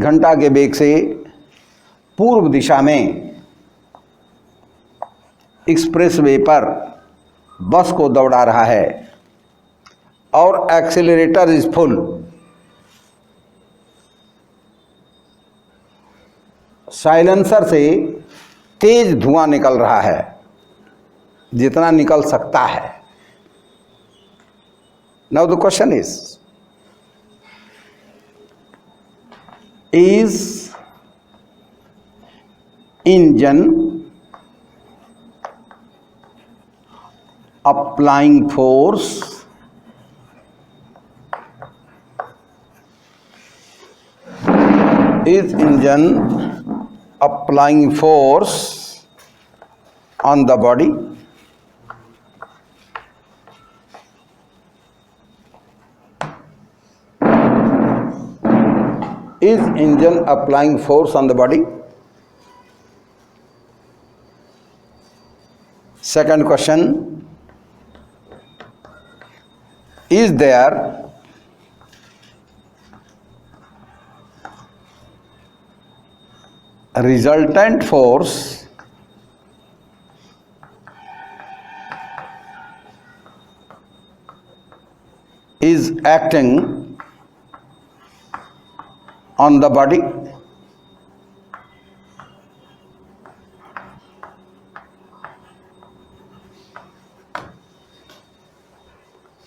घंटा के वेग से पूर्व दिशा में एक्सप्रेसवे पर बस को दौड़ा रहा है और एक्सेलरेटर इज फुल। साइलेंसर से तेज धुआं निकल रहा है, जितना निकल सकता है। Now the question is engine applying force applying force on the body? Is engine applying force on the body? Second question, is there resultant force is acting on the body?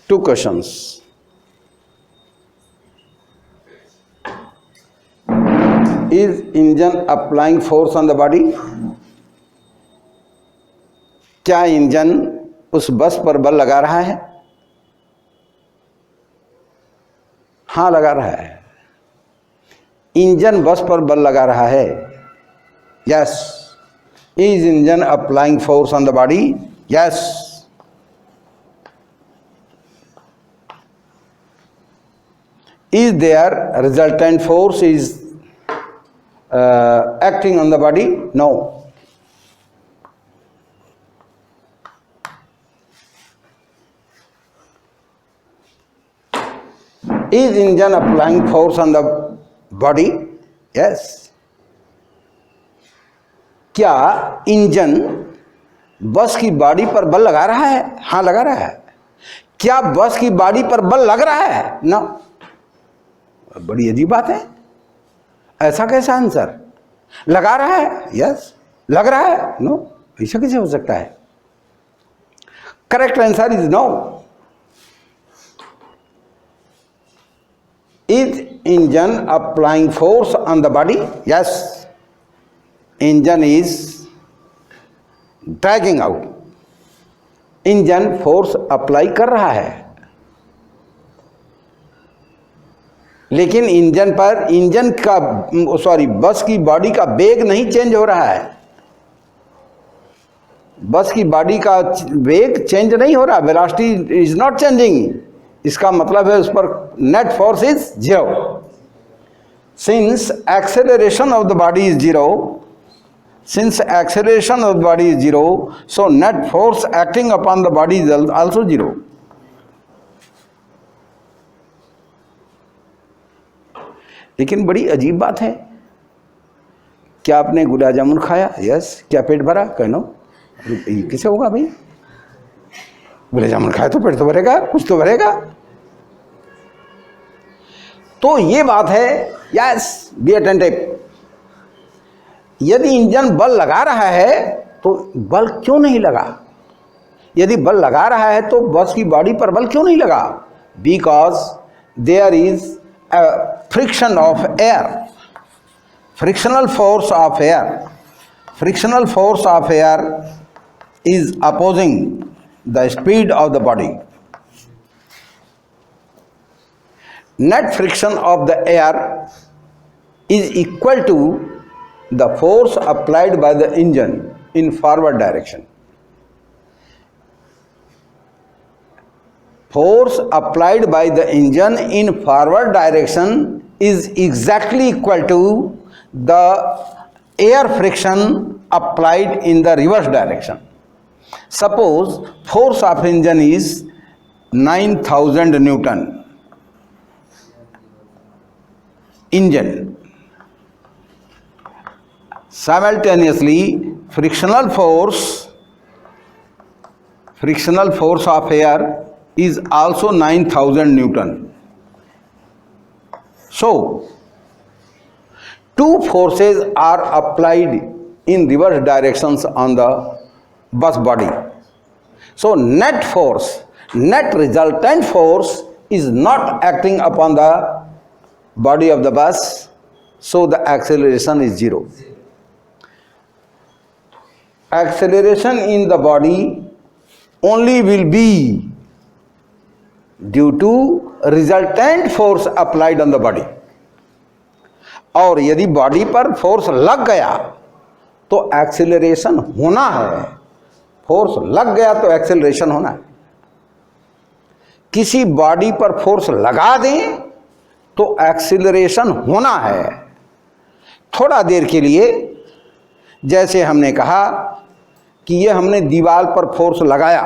Two questions. Is engine applying force on the body? क्या engine उस बस पर बल लगा रहा है? हाँ, लगा रहा है। इंजन बस पर बल लगा रहा है। Yes. Is engine applying force on the body? Yes. Is there resultant force is acting on the body? No. Is engine applying force on the body? Yes. क्या इंजन बस की बॉडी पर बल लगा रहा है? हाँ, लगा रहा है। क्या बस की बॉडी पर बल लग रहा है? नो। बड़ी अजीब बात है। ऐसा कैसा आंसर? लगा रहा है? यस। लग रहा है? नो। ऐसा कैसे हो सकता है? Correct answer is no. Is engine applying force on the body? Yes. Engine is dragging out. Engine force apply कर रहा है, लेकिन बस की बॉडी का वेग नहीं चेंज हो रहा है। बस की बॉडी का वेग चेंज नहीं हो रहा, वेलोसिटी इज नॉट चेंजिंग। इसका मतलब है उस पर net force is 0। Since acceleration of the body is 0, so net force acting upon the body is also 0. लेकिन बड़ी अजीब बात है। क्या आपने गुलाब जामुन खाया? यस। क्या पेट भरा? कहनो किसे होगा भाई? गुलाब जामुन खाया तो पेट तो भरेगा, कुछ तो भरेगा। तो ये बात है। Yes, be attentive. यदि इंजन बल लगा रहा है तो बल क्यों नहीं लगा? यदि बल लगा रहा है तो बस की बॉडी पर बल क्यों नहीं लगा? Because there is friction of air, frictional force of air is opposing the speed of the body. Net friction of the air is equal to the force applied by the engine in forward direction. Force applied by the engine in forward direction is exactly equal to the air friction applied in the reverse direction. Suppose force of engine is 9000 Newton. Engine simultaneously frictional force of air is also 9000 Newton. So two forces are applied in reverse directions on the bus body. So net resultant force is not acting upon the body of the bus, so the acceleration is zero. Acceleration in the body only will be due to resultant force applied on the body. और यदि body पर force लग गया तो acceleration होना है। Force लग गया तो एक्सेलरेशन होना है। किसी बॉडी पर फोर्स लगा दें तो एक्सेलरेशन होना है। थोड़ा देर के लिए, जैसे हमने कहा कि ये हमने दीवार पर फोर्स लगाया,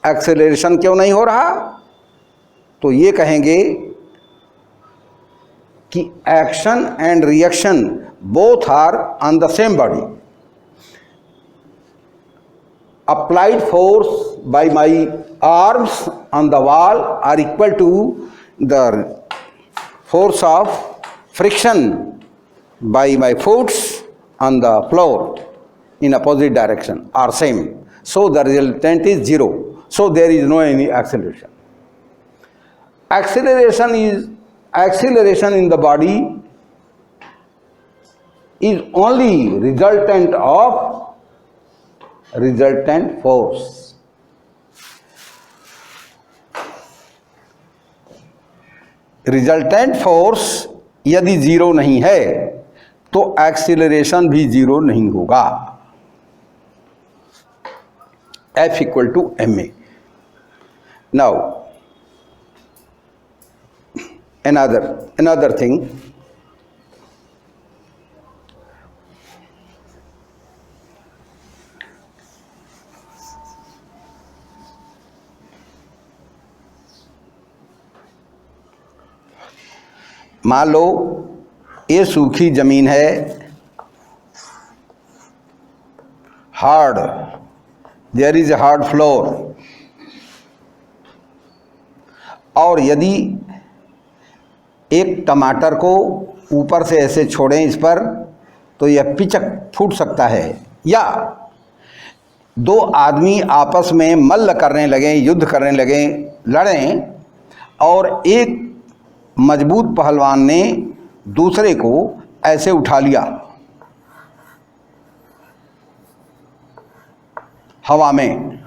एक्सेलरेशन क्यों नहीं हो रहा? तो ये कहेंगे कि action and reaction both are on the same body. Applied force by my arms on the wall are equal to the force of friction by my foot on the floor in opposite direction are same. So the resultant is zero. So there is no any acceleration. Acceleration in the body is only resultant of resultant force. Resultant force यदि zero नहीं है तो acceleration भी zero नहीं होगा. F equal to ma. Now another thing, मान लो ये सूखी जमीन है, hard, there is a hard floor, और यदि एक टमाटर को ऊपर से ऐसे छोड़ें इस पर तो यह पिचक फूट सकता है, या दो आदमी आपस में मल्ल करने लगें, युद्ध करने लगें, लड़ें, और एक मजबूत पहलवान ने दूसरे को ऐसे उठा लिया हवा में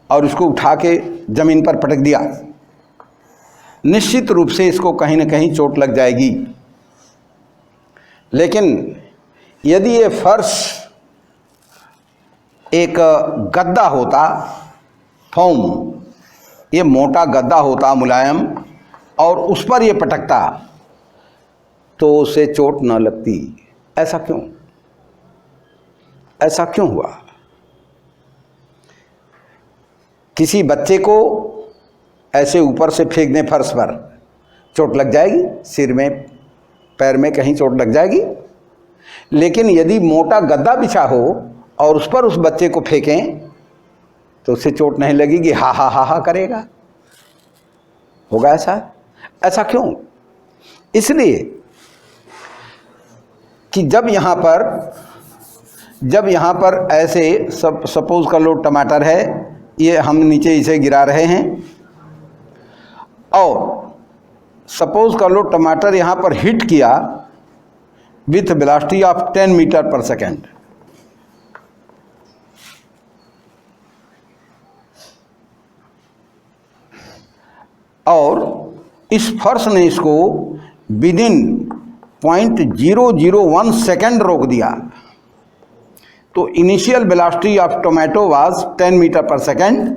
और उसको उठा के जमीन पर पटक दिया, निश्चित रूप से इसको कहीं न कहीं चोट लग जाएगी. लेकिन यदि ये फर्श एक गद्दा होता, फोम, ये मोटा गद्दा होता मुलायम, और उस पर ये पटकता तो उसे चोट न लगती. ऐसा क्यों? ऐसा क्यों हुआ? किसी बच्चे को ऐसे ऊपर से फेंक दें फर्श पर, चोट लग जाएगी, सिर में पैर में कहीं चोट लग जाएगी. लेकिन यदि मोटा गद्दा बिछा हो और उस पर उस बच्चे को फेंकें तो उसे चोट नहीं लगेगी, हा हा हा हा करेगा. होगा ऐसा? ऐसा क्यों? इसलिए कि जब यहाँ पर ऐसे सपोज कर लो टमाटर है, ये हम नीचे इसे गिरा रहे हैं, और सपोज कर लो टमाटर यहाँ पर हिट किया with velocity of 10 metre per second, और इस फर्श ने इसको विदिन 0.001 सेकेंड रोक दिया. तो initial velocity of tomato was 10 metre per second,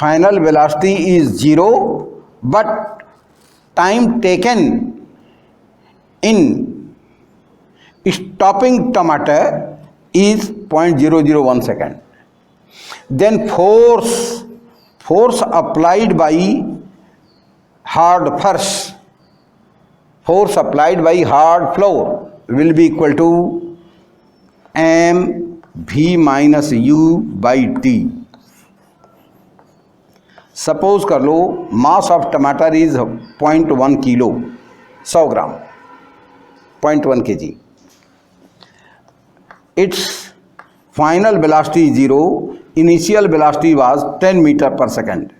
final velocity is 0, but time taken in stopping टमाटर is 0.001 second. Then force applied by hard floor will be equal to M भी minus u by t. Suppose कर लो mass of टमाटर is 0.1 kilo, 100 gram, 0.1 kg. Its final velocity is 0. Initial velocity was 10 meter per second.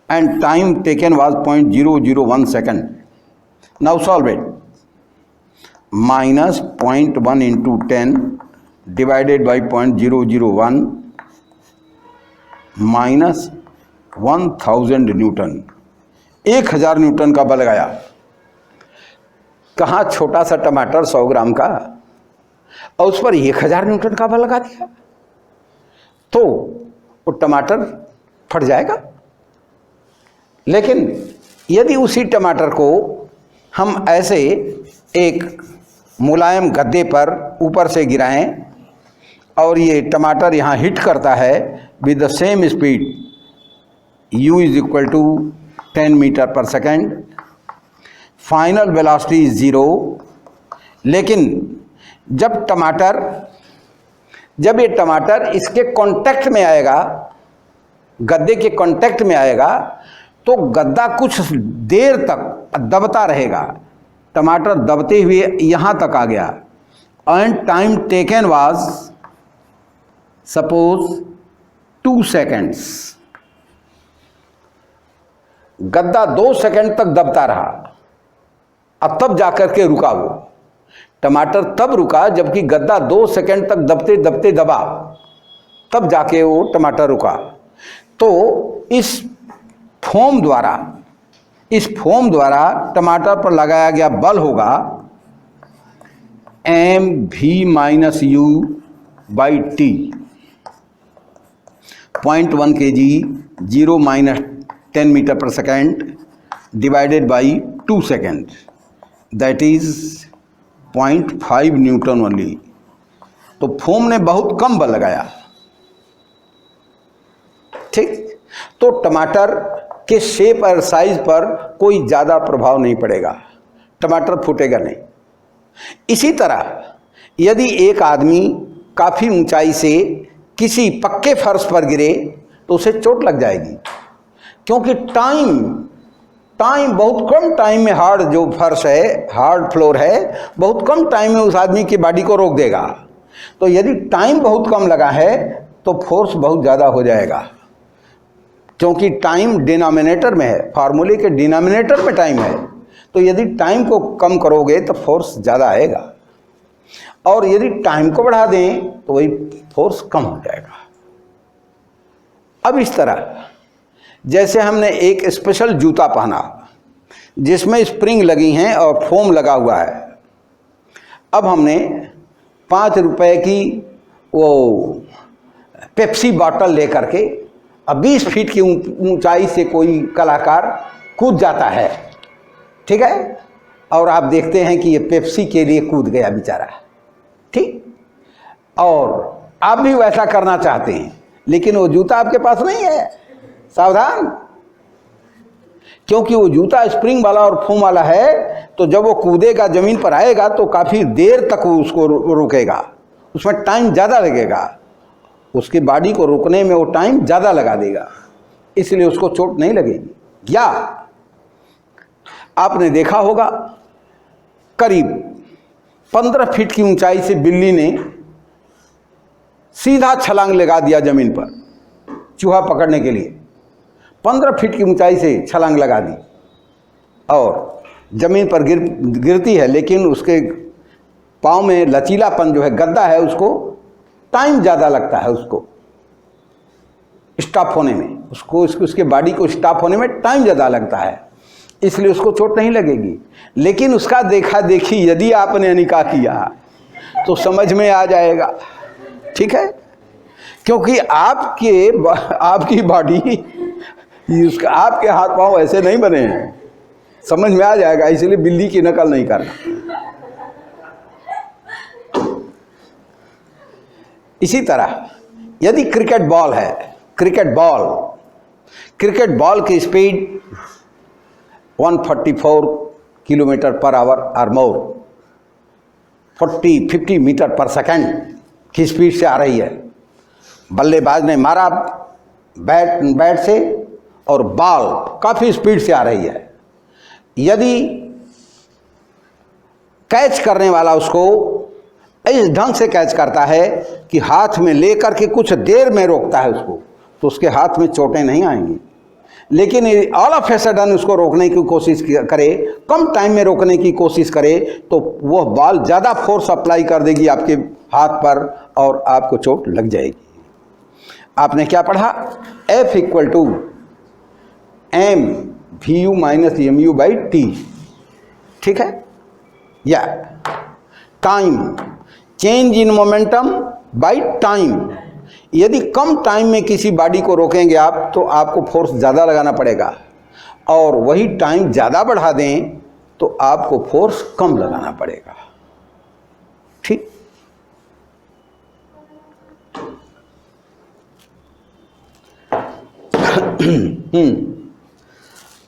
And time taken was 0.001 second. Now solve it. Minus 0.1 into 10 divided by 0.001 minus 1000 Newton, 1000 Newton का बल लगाया। कहाँ छोटा सा टमाटर 100 ग्राम का और उस पर 1000 न्यूटन का बल लगा दिया तो वो टमाटर फट जाएगा। लेकिन यदि उसी टमाटर को हम ऐसे एक मुलायम गद्दे पर ऊपर से गिराएं और ये टमाटर यहाँ हिट करता है with the same speed, u is equal to 10 metre per second, final velocity is 0। लेकिन जब ये टमाटर इसके कांटेक्ट में आएगा, गद्दे के कांटेक्ट में आएगा, तो गद्दा कुछ देर तक दबता रहेगा। टमाटर दबते हुए यहाँ तक आ गया and time taken was suppose 2 seconds। गद्दा 2 सेकंड तक दबता रहा, अब तब जाकर के रुका वो टमाटर, तब रुका जबकि गद्दा 2 सेकंड तक दबते दबते दबा, तब जाके वो टमाटर रुका। तो इस फोम द्वारा टमाटर पर लगाया गया बल होगा एम भी minus u by T. 0.1 kg, 0 minus 10 meter per second divided by 2 seconds, that is 0.5 Newton only. तो फोम ने बहुत कम बल लगाया, ठीक। तो टमाटर के शेप और साइज पर कोई ज़्यादा प्रभाव नहीं पड़ेगा, टमाटर फूटेगा नहीं। इसी तरह यदि एक आदमी काफ़ी ऊंचाई से किसी पक्के फर्श पर गिरे तो उसे चोट लग जाएगी, क्योंकि टाइम बहुत कम टाइम में हार्ड जो फर्श है, हार्ड फ्लोर है, बहुत कम टाइम में उस आदमी की बॉडी को रोक देगा। तो यदि टाइम बहुत कम लगा है तो फोर्स बहुत ज़्यादा हो जाएगा, क्योंकि टाइम डिनोमिनेटर में है, फार्मूले के डिनोमिनेटर में टाइम है। तो यदि टाइम को कम करोगे तो फोर्स ज़्यादा आएगा, और यदि टाइम को बढ़ा दें तो वही फोर्स कम हो जाएगा। अब इस तरह जैसे हमने एक स्पेशल जूता पहना जिसमें स्प्रिंग लगी हैं और फोम लगा हुआ है, अब हमने 5 रुपए की वो पेप्सी बॉटल लेकर के अब 20 फीट की ऊंचाई से कोई कलाकार कूद जाता है, ठीक है, और आप देखते हैं कि ये पेप्सी के लिए कूद गया बेचारा, ठीक। और आप भी वैसा करना चाहते हैं, लेकिन वो जूता आपके पास नहीं है, सावधान, क्योंकि वो जूता स्प्रिंग वाला और फोम वाला है। तो जब वो कूदेगा, जमीन पर आएगा, तो काफ़ी देर तक वो उसको रोकेगा, उसमें टाइम ज़्यादा लगेगा, उसकी बॉडी को रोकने में वो टाइम ज़्यादा लगा देगा, इसलिए उसको चोट नहीं लगेगी। या आपने देखा होगा करीब 15 फीट की ऊंचाई से बिल्ली ने सीधा छलांग लगा दिया जमीन पर चूहा पकड़ने के लिए, 15 फीट की ऊंचाई से छलांग लगा दी और जमीन पर गिरती है, लेकिन उसके पाँव में लचीलापन जो है, गद्दा है, उसको टाइम ज़्यादा लगता है, उसको स्टॉप होने में, उसके बॉडी को स्टॉप होने में टाइम ज़्यादा लगता है, इसलिए उसको चोट नहीं लगेगी। लेकिन उसका देखा देखी यदि आपने निकाह किया तो समझ में आ जाएगा, ठीक है, क्योंकि आपकी बॉडी, आपके हाथ पांव ऐसे नहीं बने हैं, समझ में आ जाएगा, इसलिए बिल्ली की नकल नहीं करना। इसी तरह यदि क्रिकेट बॉल है, क्रिकेट बॉल की स्पीड 144 किलोमीटर पर आवर और मोर, 40-50 मीटर पर सेकंड की स्पीड से आ रही है। बल्लेबाज ने मारा बैट से और बॉल काफी स्पीड से आ रही है। यदि कैच करने वाला उसको इस ढंग से कैच करता है कि हाथ में लेकर के कुछ देर में रोकता है उसको, तो उसके हाथ में चोटें नहीं आएंगी। लेकिन ऑल ऑफ ए सडन उसको रोकने की कोशिश करे, कम टाइम में रोकने की कोशिश करे, तो वह बॉल ज़्यादा फोर्स अप्लाई कर देगी आपके हाथ पर और आपको चोट लग जाएगी। आपने क्या पढ़ा? F equal to M V U minus M U by T, ठीक है? या time, change in momentum by time. यदि कम टाइम में किसी बॉडी को रोकेंगे आप, तो आपको फोर्स ज़्यादा लगाना पड़ेगा, और वही टाइम ज़्यादा बढ़ा दें तो आपको फोर्स कम लगाना पड़ेगा। ठीक?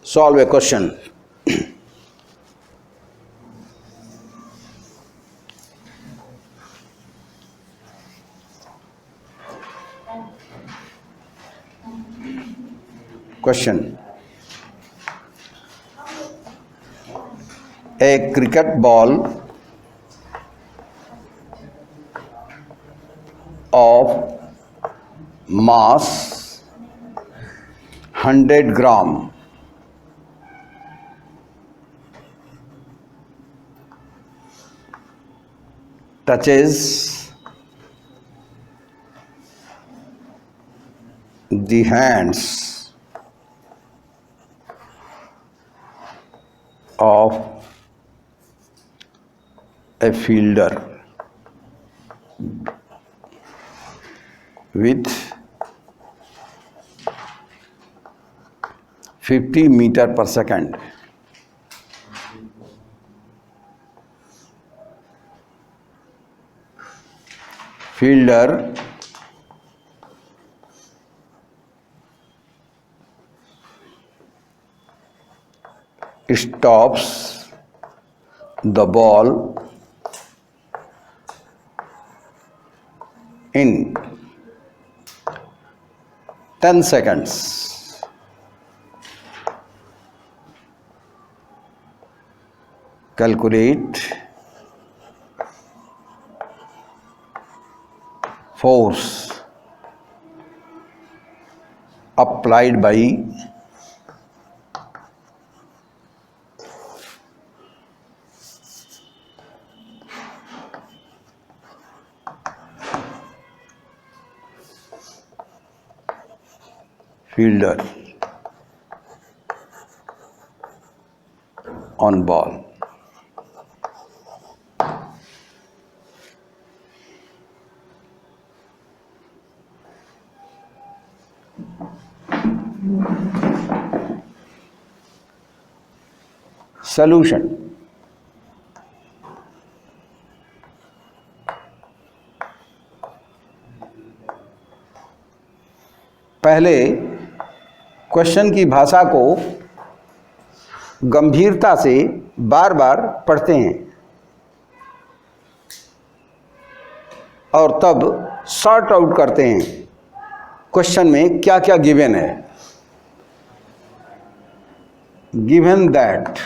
Solve A question. Question: a cricket ball of mass 100 gram touches the hands of a fielder with 50 meter per second. Fielder stops the ball in 10 seconds. Calculate force applied by fielder on ball. Solution: पहले question की भाषा को गंभीरता से बार बार पढ़ते हैं और तब सॉर्ट आउट करते हैं क्वेश्चन में क्या क्या गिवन है। Given that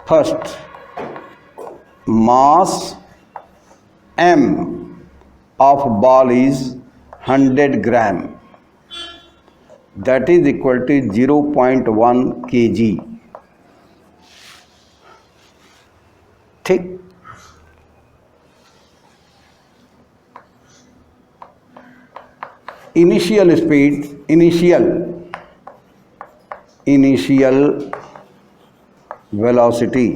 first mass m of ball is 100 gram, that is equal to 0.1 kg. ठीक? Initial speed, initial velocity,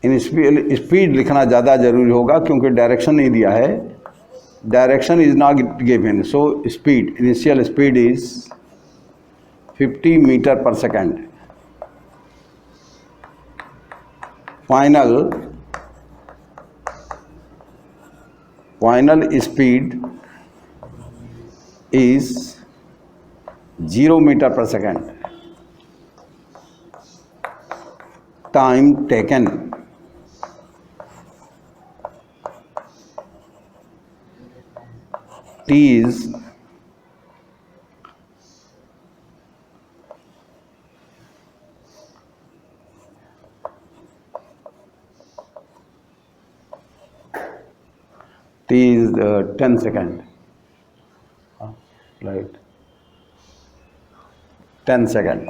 speed लिखना ज़्यादा जरूरी होगा क्योंकि डायरेक्शन नहीं दिया है। Direction is not given, so speed, initial speed is 50 meter per second. Final speed is 0 meter per second. Time taken T is 10 second. Right. 10 second.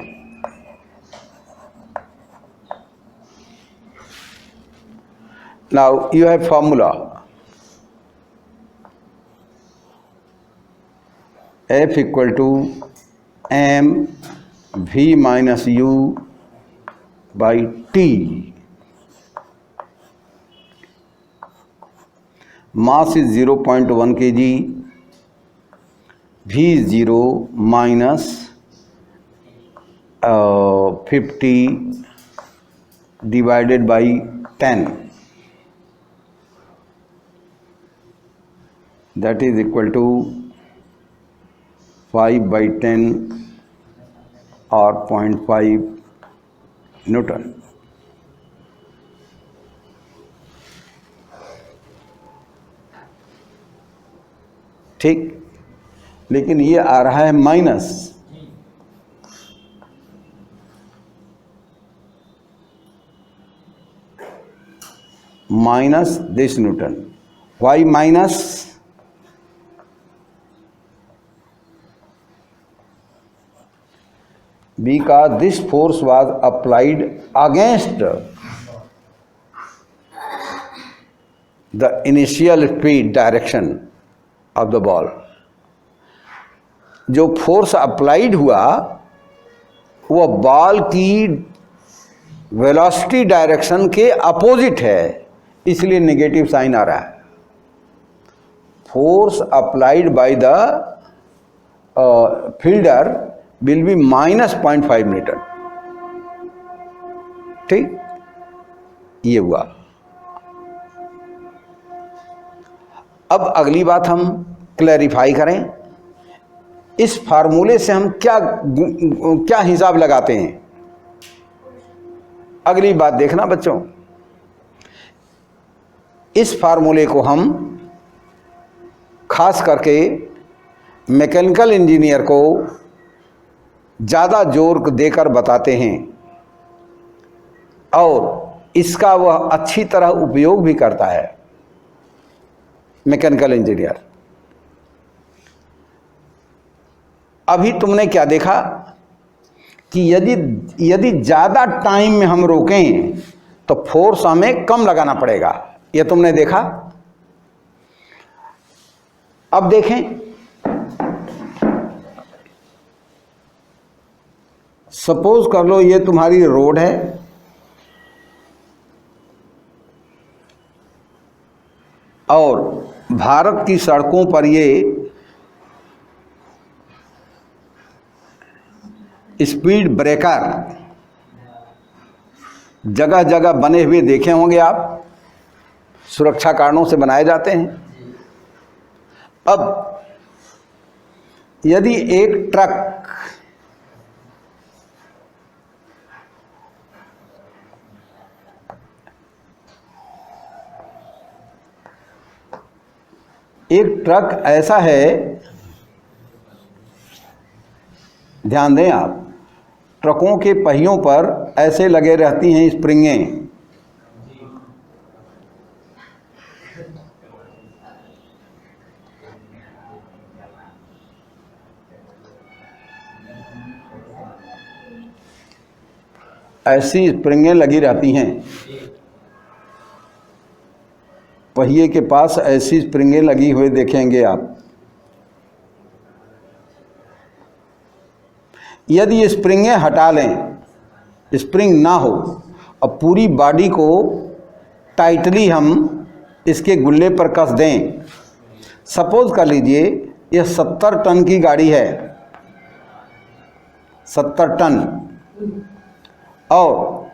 Now you have formula F equal to m v minus u by t. Mass is 0.1 kg, v is 0 minus 50 divided by 10, that is equal to 5 by 10 or 0.5 Newton. ठीक, लेकिन ये आ रहा है minus this newton. Why minus? because this force was applied against the initial speed direction of the ball. जो force applied हुआ वो ball की वेलोसिटी डायरेक्शन के अपोजिट है, इसलिए नेगेटिव साइन आ रहा है. Force applied by the fielder will be minus 0.5 Newton. ठीक, ये हुआ. अब अगली बात हम क्लैरिफाई करें. इस फार्मूले से हम क्या हिसाब लगाते हैं, अगली बात देखना बच्चों. इस फार्मूले को हम खास करके मैकेनिकल इंजीनियर को ज़्यादा जोर देकर बताते हैं और इसका वह अच्छी तरह उपयोग भी करता है मैकेनिकल इंजीनियर. अभी तुमने क्या देखा कि यदि ज़्यादा टाइम में हम रोकें तो फोर्स हमें कम लगाना पड़ेगा, यह तुमने देखा. अब देखें, सपोज कर लो ये तुम्हारी रोड है और भारत की सड़कों पर ये स्पीड ब्रेकर जगह जगह बने हुए देखे होंगे आप, सुरक्षा कारणों से बनाए जाते हैं. अब यदि एक ट्रक ऐसा है, ध्यान दें आप, ट्रकों के पहियों पर ऐसे लगे रहती हैं स्प्रिंगें. ऐसी स्प्रिंगें लगी रहती हैं, पहिए के पास ऐसी स्प्रिंगें लगी हुई देखेंगे आप. यदि ये स्प्रिंगें हटा लें, स्प्रिंग ना हो और पूरी बॉडी को टाइटली हम इसके गुल्ले पर कस दें. सपोज कर लीजिए ये 70 टन की गाड़ी है, 70 टन, और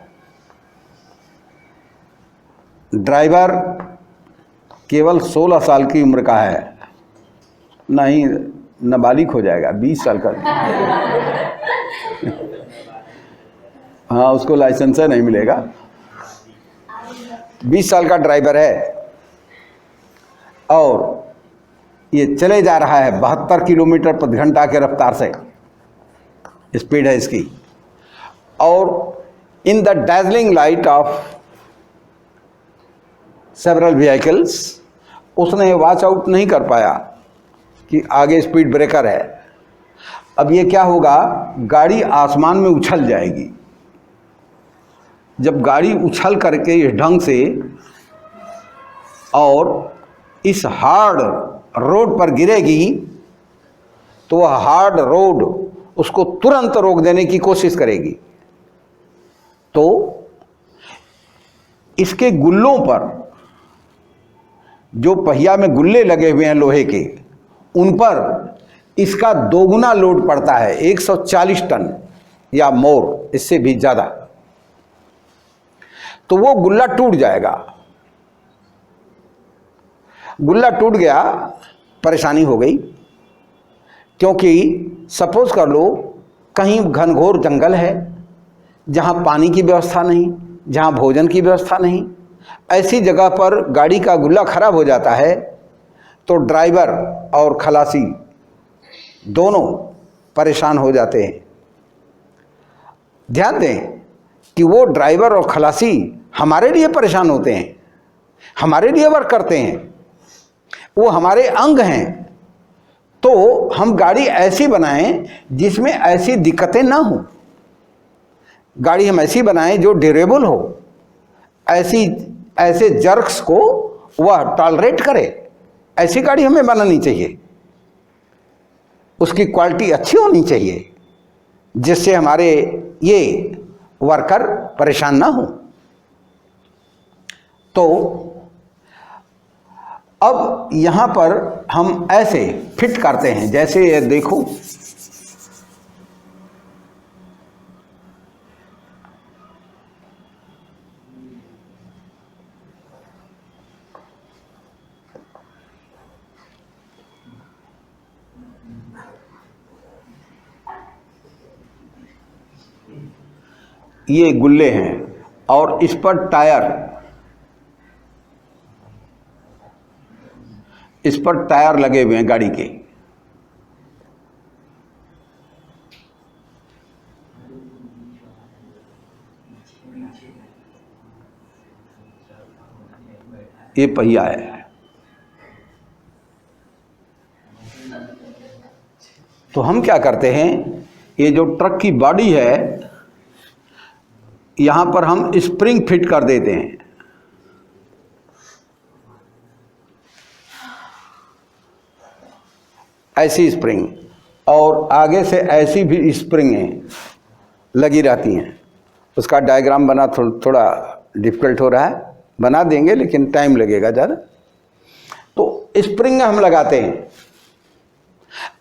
ड्राइवर केवल 16 साल की उम्र का है, नहीं नाबालिग हो जाएगा, 20 साल का। हाँ, उसको लाइसेंस नहीं मिलेगा। 20 साल का ड्राइवर है और ये चले जा रहा है 72 किलोमीटर प्रति घंटा के रफ्तार से, स्पीड है इसकी। और in the dazzling light of several vehicles, उसने वॉच आउट नहीं कर पाया कि आगे स्पीड ब्रेकर है। अब ये क्या होगा, गाड़ी आसमान में उछल जाएगी। जब गाड़ी उछल करके इस ढंग से और इस हार्ड रोड पर गिरेगी तो वह हार्ड रोड उसको तुरंत रोक देने की कोशिश करेगी। तो इसके गुल्लों पर, जो पहिया में गुल्ले लगे हुए हैं लोहे के, उन पर इसका दोगुना लोड पड़ता है, 140 टन या मोर, इससे भी ज़्यादा। तो वो गुल्ला टूट जाएगा। गुल्ला टूट गया, परेशानी हो गई। क्योंकि सपोज कर लो कहीं घनघोर जंगल है जहाँ पानी की व्यवस्था नहीं, जहाँ भोजन की व्यवस्था नहीं, ऐसी जगह पर गाड़ी का गुल्ला खराब हो जाता है तो ड्राइवर और खलासी दोनों परेशान हो जाते हैं। ध्यान दें कि वो ड्राइवर और खलासी हमारे लिए परेशान होते हैं, हमारे लिए वर्क करते हैं, वो हमारे अंग हैं। तो हम गाड़ी ऐसी बनाएं जिसमें ऐसी दिक्कतें ना हो। गाड़ी हम ऐसी बनाएं जो ड्यूरेबल हो, ऐसे जर्क्स को वह टॉलरेट करे। ऐसी गाड़ी हमें बनानी चाहिए, उसकी क्वालिटी अच्छी होनी चाहिए जिससे हमारे ये वर्कर परेशान ना हो। तो अब यहाँ पर हम ऐसे फिट करते हैं, जैसे ये देखो, ये गुल्ले हैं और इस पर टायर लगे हुए हैं गाड़ी के। ये पहिया है। तो हम क्या करते हैं, ये जो ट्रक की बॉडी है यहां पर हम स्प्रिंग फिट कर देते हैं। ऐसी स्प्रिंग, और आगे से ऐसी भी स्प्रिंगें लगी रहती हैं। उसका डायग्राम बना थोड़ा डिफिकल्ट हो रहा है, बना देंगे लेकिन टाइम लगेगा ज़्यादा। तो स्प्रिंग हम लगाते हैं।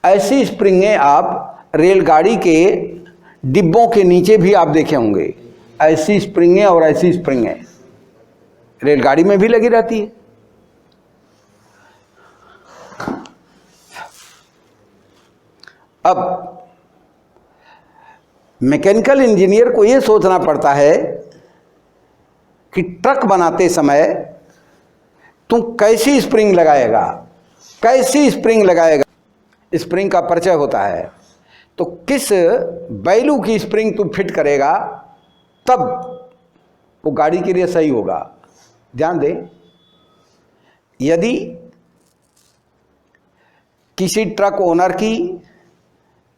ऐसी स्प्रिंगें आप रेलगाड़ी के डिब्बों के नीचे भी आप देखे होंगे। ऐसी स्प्रिंगें और ऐसी स्प्रिंगें रेलगाड़ी में भी लगी रहती है। अब मैकेनिकल इंजीनियर को यह सोचना पड़ता है कि ट्रक बनाते समय तुम कैसी स्प्रिंग लगाएगा, कैसी स्प्रिंग लगाएगा। स्प्रिंग का परिचय होता है, तो किस वैल्यू की स्प्रिंग तुम फिट करेगा तब वो गाड़ी के लिए सही होगा। ध्यान दें, यदि किसी ट्रक ओनर की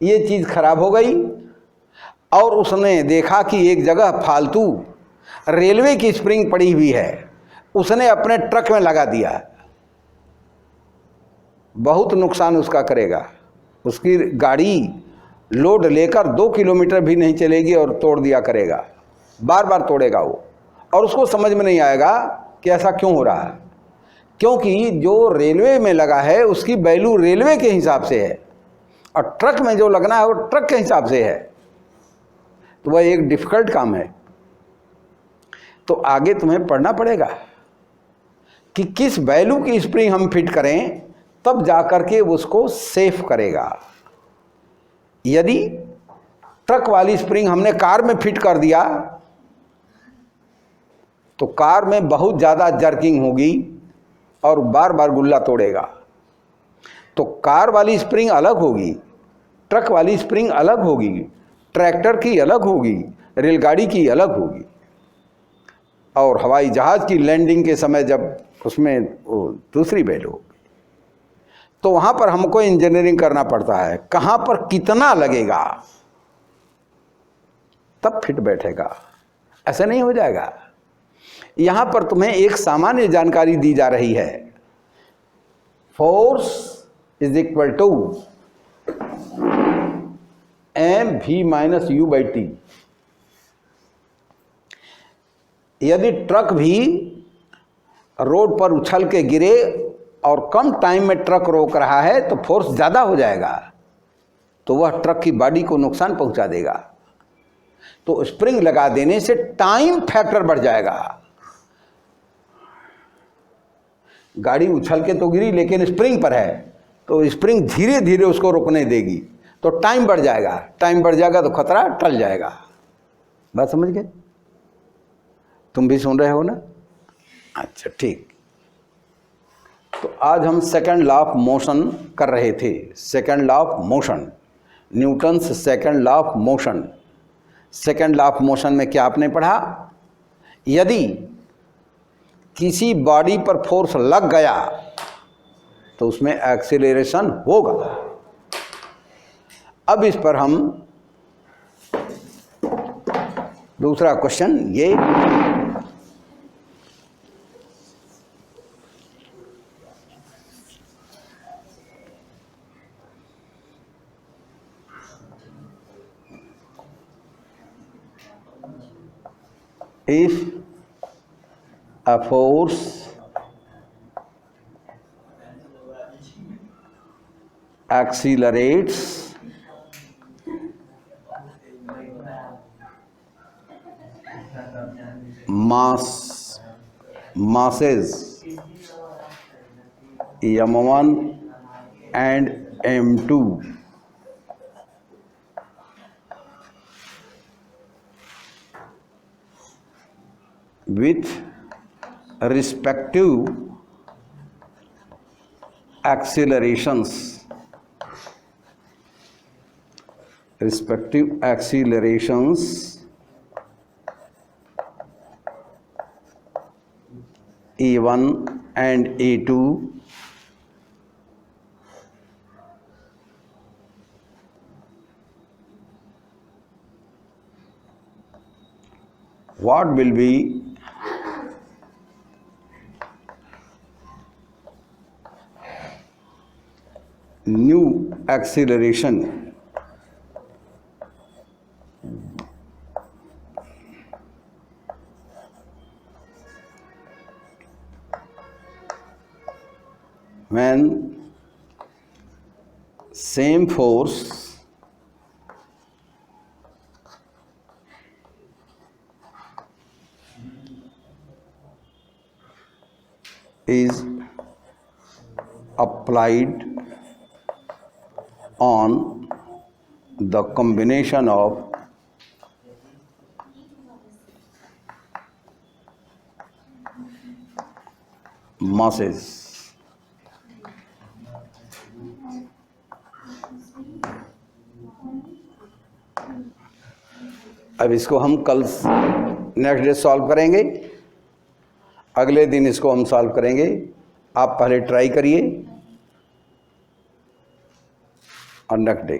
ये चीज़ खराब हो गई और उसने देखा कि एक जगह फालतू रेलवे की स्प्रिंग पड़ी हुई है, उसने अपने ट्रक में लगा दिया, बहुत नुकसान उसका करेगा। उसकी गाड़ी लोड लेकर 2 किलोमीटर भी नहीं चलेगी और तोड़ दिया करेगा, बार बार तोड़ेगा वो, और उसको समझ में नहीं आएगा कि ऐसा क्यों हो रहा है। क्योंकि जो रेलवे में लगा है उसकी वैल्यू रेलवे के हिसाब से है और ट्रक में जो लगना है वो ट्रक के हिसाब से है। तो वह एक डिफ़िकल्ट काम है। तो आगे तुम्हें पढ़ना पड़ेगा कि किस वैल्यू की स्प्रिंग हम फिट करें तब जाकर के उसको सेफ करेगा। यदि ट्रक वाली स्प्रिंग हमने कार में फिट कर दिया तो कार में बहुत ज़्यादा जर्किंग होगी और बार बार गुल्ला तोड़ेगा। तो कार वाली स्प्रिंग अलग होगी, ट्रक वाली स्प्रिंग अलग होगी, ट्रैक्टर की अलग होगी, रेलगाड़ी की अलग होगी, और हवाई जहाज़ की लैंडिंग के समय जब उसमें दूसरी वैल्यू होगी। तो वहाँ पर हमको इंजीनियरिंग करना पड़ता है, कहाँ पर कितना लगेगा तब फिट बैठेगा, ऐसे नहीं हो जाएगा। यहाँ पर तुम्हें एक सामान्य जानकारी दी जा रही है, force is equal to mv-u/t। यदि ट्रक भी रोड पर उछल के गिरे और कम टाइम में ट्रक रोक रहा है तो फोर्स ज़्यादा हो जाएगा, तो वह ट्रक की बॉडी को नुकसान पहुंचा देगा। तो स्प्रिंग लगा देने से टाइम फैक्टर बढ़ जाएगा। गाड़ी उछल के तो गिरी लेकिन स्प्रिंग पर है, तो स्प्रिंग धीरे धीरे उसको रोकने देगी, तो टाइम बढ़ जाएगा। टाइम बढ़ जाएगा तो खतरा टल जाएगा। बात समझ गए? तुम भी सुन रहे हो ना? अच्छा, ठीक। तो आज हम सेकंड लॉ ऑफ मोशन कर रहे थे। Second law of motion, Newton's second law of motion. Second law of motion में क्या आपने पढ़ा? यदि किसी बॉडी पर फोर्स लग गया तो उसमें एक्सीलरेशन होगा। अब इस पर हम दूसरा क्वेश्चन ये, if a force accelerates masses m1 and m2 with respective accelerations A1 and A2 what will be new acceleration when same force is applied on the combination of masses। अब इसको हम कल नेक्स्ट डे सॉल्व करेंगे, अगले दिन इसको हम solve करेंगे। आप पहले ट्राई करिए और नेक्स्ट डे